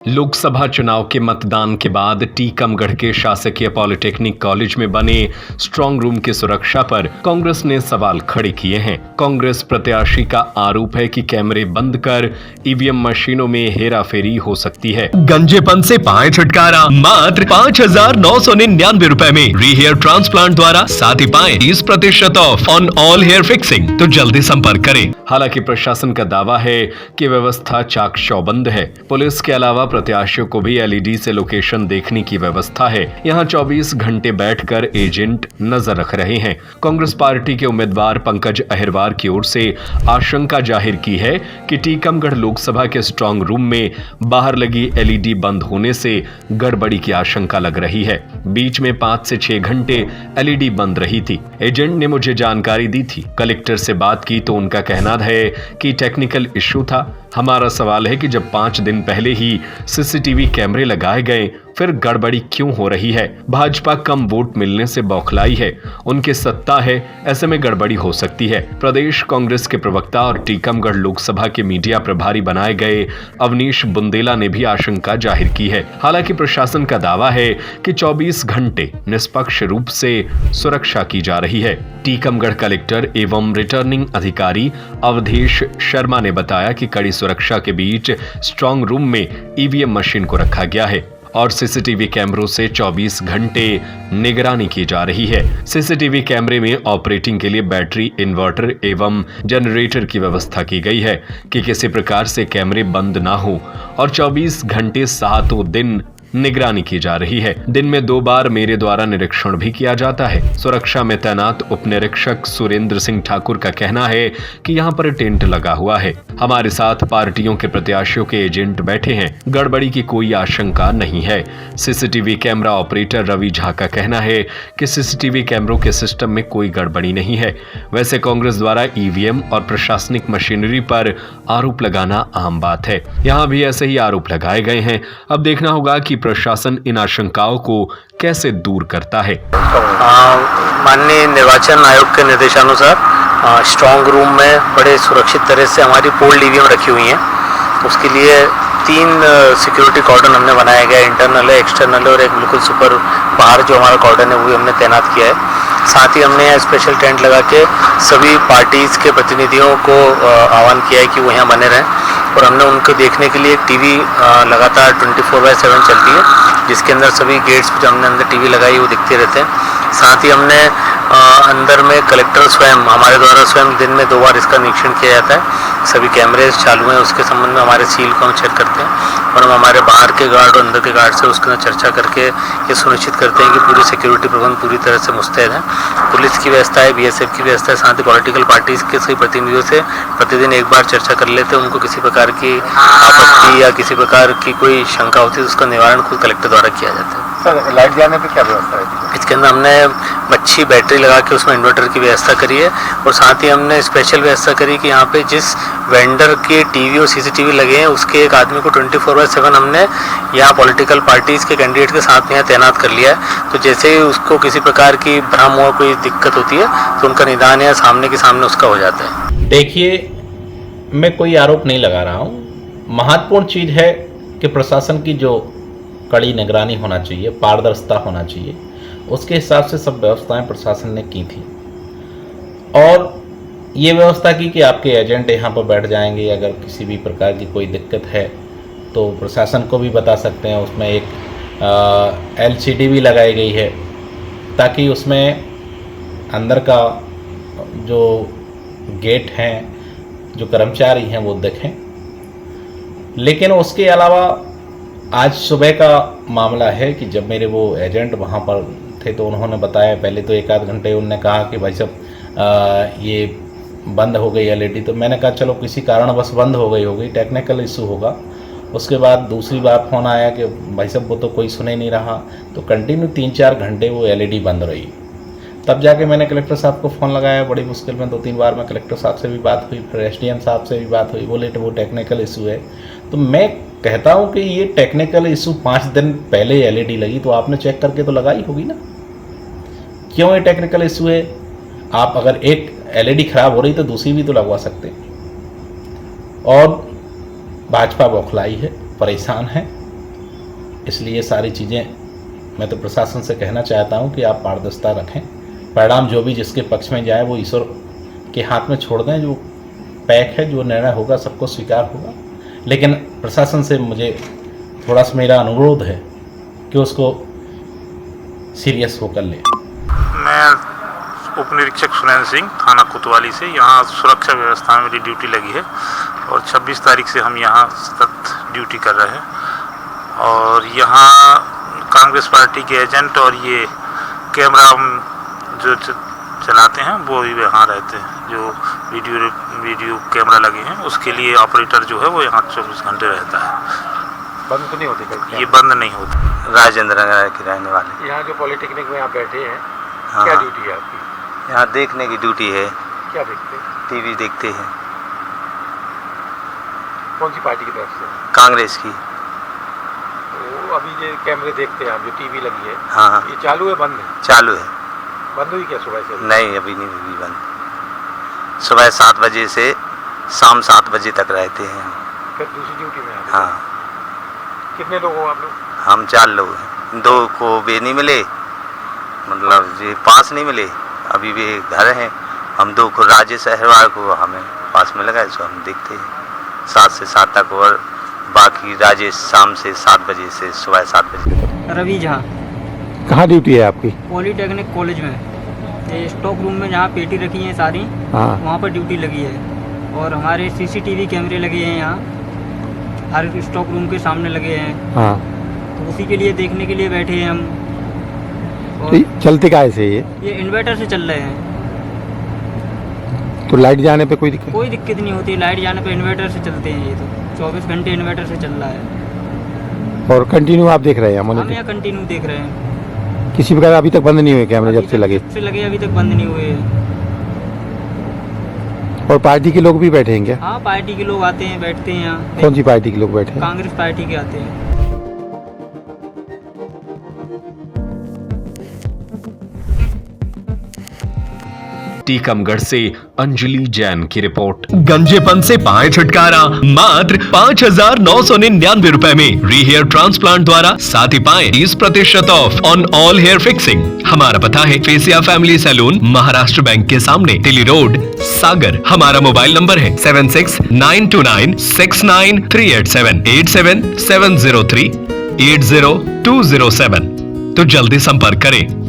लोकसभा चुनाव के मतदान के बाद टीकमगढ़ के शासकीय पॉलिटेक्निक कॉलेज में बने स्ट्रांग रूम की सुरक्षा पर कांग्रेस ने सवाल खड़े किए हैं। कांग्रेस प्रत्याशी का आरोप है कि कैमरे बंद कर ईवीएम मशीनों में हेराफेरी हो सकती है। गंजेपन से पाए छुटकारा मात्र 5,999 रुपए में रीहेयर ट्रांसप्लांट द्वारा साथ ही पाए 30% off on all hair fixing. तो जल्दी संपर्क करें। हालांकि प्रशासन का दावा है कि व्यवस्था चाक चौबंद है। पुलिस के अलावा प्रत्याशियों को भी एलईडी से लोकेशन देखने की व्यवस्था है। यहां 24 घंटे बैठकर एजेंट नजर रख रहे हैं। कांग्रेस पार्टी के उम्मीदवार पंकज अहिरवार की ओर से आशंका जाहिर की है कि टीकमगढ़ लोकसभा के स्ट्रांग रूम में बाहर लगी एलईडी बंद होने से गड़बड़ी की आशंका लग रही है। बीच में 5 से 6 घंटे एलईडी बंद रही थी। एजेंट ने मुझे जानकारी दी थी। कलेक्टर से बात की तो उनका कहना है कि टेक्निकल इश्यू था। हमारा सवाल है कि जब 5 दिन पहले ही सीसीटीवी कैमरे लगाए गए, फिर गड़बड़ी क्यों हो रही है? भाजपा कम वोट मिलने से बौखलाई है। उनकी सत्ता है, ऐसे में गड़बड़ी हो सकती है। प्रदेश कांग्रेस के प्रवक्ता और टीकमगढ़ लोकसभा के मीडिया प्रभारी बनाए गए अवनीश बुंदेला ने भी आशंका जाहिर की है। हालांकि प्रशासन का दावा है कि 24 घंटे निष्पक्ष रूप से सुरक्षा की जा रही है। टीकमगढ़ कलेक्टर एवं रिटर्निंग अधिकारी अवधेश शर्मा ने बताया कि कड़ी सुरक्षा के बीच स्ट्रांग रूम में ईवीएम मशीन को रखा गया है और सीसीटीवी कैमरों से 24 घंटे निगरानी की जा रही है। सीसीटीवी कैमरे में ऑपरेटिंग के लिए बैटरी, इन्वर्टर एवं जनरेटर की व्यवस्था की गई है कि किसी प्रकार से कैमरे बंद ना हो और 24 घंटे 7 दिन निगरानी की जा रही है। दिन में 2 बार मेरे द्वारा निरीक्षण भी किया जाता है। सुरक्षा में तैनात उप निरीक्षक सुरेंद्र सिंह ठाकुर का कहना है कि यहाँ पर टेंट लगा हुआ है। हमारे साथ पार्टियों के प्रत्याशियों के एजेंट बैठे हैं। गड़बड़ी की कोई आशंका नहीं है। CCTV camera operator Ravi Jha का कहना है कि सीसीटीवी कैमरों के सिस्टम में कोई गड़बड़ी नहीं है। वैसे कांग्रेस द्वारा ईवीएम और प्रशासनिक मशीनरी पर आरोप लगाना आम बात है। यहाँ भी ऐसे ही आरोप लगाए गए हैं। अब देखना होगा कि प्रशासन इन आशंकाओं को कैसे दूर करता है। माननीय निर्वाचन आयोग के निर्देशानुसार स्ट्रांग रूम में बड़े सुरक्षित तरह से हमारी पोल्ड ईवीएम रखी हुई हैं। उसके लिए 3 सिक्योरिटी कॉर्डन हमने बनाया गया, इंटरनल है, एक्सटर्नल है और एक बिल्कुल सुपर बाहर जो हमारा कॉर्डन है वो भी हमने तैनात किया है। साथ ही हमने यहाँ स्पेशल टेंट लगा के सभी पार्टीज के प्रतिनिधियों को आह्वान किया है कि वो यहाँ बने रहें और हमने उनको देखने के लिए टीवी लगातार 24/7 चलती है, जिसके अंदर सभी गेट्स जो हमने अंदर टीवी लगाई वो दिखते रहते हैं। साथ ही हमने अंदर में कलेक्टर स्वयं हमारे द्वारा स्वयं दिन में 2 बार इसका निरीक्षण किया जाता है। सभी कैमरे चालू हैं, उसके संबंध में हमारे सील को हम चेक करते हैं और हम हमारे बाहर के गार्ड और अंदर के गार्ड से उसके अंदर चर्चा करके ये सुनिश्चित करते हैं कि पूरी सिक्योरिटी प्रबंध पूरी तरह से मुस्तैद है। पुलिस की व्यवस्था है, बीएसएफ की व्यवस्था है, साथ ही पॉलिटिकल पार्टीज के सभी प्रतिनिधियों से प्रतिदिन एक बार चर्चा कर लेते हैं। उनको किसी प्रकार की आपत्ति या किसी प्रकार की कोई शंका होती है तो उसका निवारण खुद कलेक्टर द्वारा किया जाता है। सर, लाइट जाने पे क्या व्यवस्था है? इसके अंदर हमने अच्छी बैटरी लगा के उसमें इन्वर्टर की व्यवस्था करी है और साथ ही हमने स्पेशल व्यवस्था करी कि यहाँ पे जिस वेंडर के टीवी और सीसीटीवी लगे हैं उसके एक आदमी को 24/7 हमने यहाँ पॉलिटिकल पार्टीज के कैंडिडेट के साथ में यहाँ तैनात कर लिया है। तो जैसे ही उसको किसी प्रकार की भ्रम और कोई दिक्कत होती है तो उनका निदान या सामने के सामने उसका हो जाता है। देखिए, मैं कोई आरोप नहीं लगा रहा हूँ। महत्वपूर्ण चीज़ है कि प्रशासन की जो कड़ी निगरानी होना चाहिए, पारदर्शिता होना चाहिए, उसके हिसाब से सब व्यवस्थाएं प्रशासन ने की थी और ये व्यवस्था की कि आपके एजेंट यहाँ पर बैठ जाएंगे। अगर किसी भी प्रकार की कोई दिक्कत है तो प्रशासन को भी बता सकते हैं। उसमें एक एलसीडी भी लगाई गई है ताकि उसमें अंदर का जो गेट हैं, जो कर्मचारी हैं वो देखें। लेकिन उसके अलावा आज सुबह का मामला है कि जब मेरे वो एजेंट वहाँ पर थे तो उन्होंने बताया, पहले तो 1 आध घंटे उन्होंने कहा कि भाई साहब ये बंद हो गई एलईडी। तो मैंने कहा चलो किसी कारणवश बंद हो गई होगी, टेक्निकल इशू होगा। उसके बाद दूसरी बार फ़ोन आया कि भाई साहब वो तो कोई सुन ही नहीं रहा। तो कंटिन्यू 3-4 घंटे वो एलईडी बंद रही। तब जाके मैंने कलेक्टर साहब को फ़ोन लगाया। बड़ी मुश्किल में 2-3 बार में कलेक्टर साहब से भी बात हुई, फिर एसडीएम साहब से भी बात हुई। बोले तो वो टेक्निकल इशू है। तो मैं कहता हूँ कि ये टेक्निकल इशू 5 दिन पहले एलईडी लगी तो आपने चेक करके तो लगाई होगी ना। क्यों ये टेक्निकल इशू है? आप अगर एक एलईडी खराब हो रही तो दूसरी भी तो लगवा सकते हैं। और भाजपा बौखलाई है, परेशान है। इसलिए ये सारी चीज़ें मैं तो प्रशासन से कहना चाहता हूँ कि आप पारदर्शिता रखें। परिणाम जो भी जिसके पक्ष में जाए वो ईश्वर के हाथ में छोड़ दें। जो पैक है, जो निर्णय होगा सबको स्वीकार होगा, लेकिन प्रशासन से मुझे थोड़ा सा मेरा अनुरोध है कि उसको सीरियस होकर ले। मैं उप निरीक्षक सुरेंद्र सिंह, थाना कोतवाली से यहाँ सुरक्षा व्यवस्था में मेरी ड्यूटी लगी है और 26 तारीख से हम यहाँ सतत ड्यूटी कर रहे हैं। और यहाँ कांग्रेस पार्टी के एजेंट और ये कैमरा जो चलाते हैं वो भी यहाँ रहते हैं। जो वीडियो कैमरा लगे हैं उसके लिए ऑपरेटर जो है वो यहाँ 24 घंटे रहता है। बंद तो नहीं होती कहीं? ये बंद नहीं होता। राजेंद्र नगर के रहने वाले। यहाँ जो पॉलिटेक्निक में आप बैठे हैं, हाँ। क्या ड्यूटी है आपकी? यहाँ देखने की ड्यूटी है। क्या देखते हैं? टीवी देखते हैं। कौन सी पार्टी की तरफ से? कांग्रेस की। तो अभी ये कैमरे देखते हैं आप, जो टीवी लगी है, हाँ ये चालू है बंद है? चालू है। बंद हुई क्या सुबह से? नहीं, अभी नहीं हुई बंद। सुबह 7 बजे से शाम 7 बजे तक रहते हैं। फिर दूसरी ड्यूटी में आप? हाँ, कितने लोग हो आप लोग? हम 4 लोग हैं। 2 को वे नहीं मिले, मतलब ये 5 नहीं मिले, अभी वे घर हैं। हम 2 को राजेश अहरवाल को हमें पास में लगा, इसको हम देखते हैं 7 से 7 तक, और बाकी राजेश शाम से 7 बजे से सुबह 7 बजे तक। रवि झा, कहाँ ड्यूटी है आपकी? पॉलीटेक्निक कॉलेज में, ये स्टॉक रूम में जहाँ पेटी रखी है सारी, हाँ। वहाँ पर ड्यूटी लगी है। और हमारे सीसीटीवी कैमरे लगे हैं यहाँ, हर स्टॉक रूम के सामने लगे हैं। हाँ। तो उसी के लिए देखने के लिए बैठे हैं हम। तो और ये चलते काहे से ये इन्वर्टर से चल रहे हैं। तो लाइट जाने पे कोई दिक्कत? कोई दिक्कत नहीं होती, लाइट जाने पर इन्वर्टर से चलते हैं। ये तो 24 घंटे इन्वर्टर से चल रहा है। और कंटिन्यू आप देख रहे हैं? हम यहाँ कंटिन्यू देख रहे हैं। किसी प्रकार अभी तक बंद नहीं हुए कैमरे जब से लगे? जब से लगे अभी तक बंद नहीं हुए हैं। और पार्टी के लोग भी बैठे हैं क्या? हाँ, पार्टी के लोग आते हैं, बैठते हैं यहाँ। कौन सी पार्टी के लोग बैठे हैं? कांग्रेस पार्टी के आते हैं। टीकमगढ़ से अंजलि जैन की रिपोर्ट। गंजेपन से पाए छुटकारा मात्र 5,999 रुपए में री हेयर ट्रांसप्लांट द्वारा, साथ ही पाए 30% off on all hair fixing. हमारा पता है फेसिया फैमिली सैलून, महाराष्ट्र बैंक के सामने, टिली रोड, सागर। हमारा मोबाइल नंबर है 7692969387 8770380207। तो जल्दी संपर्क करें।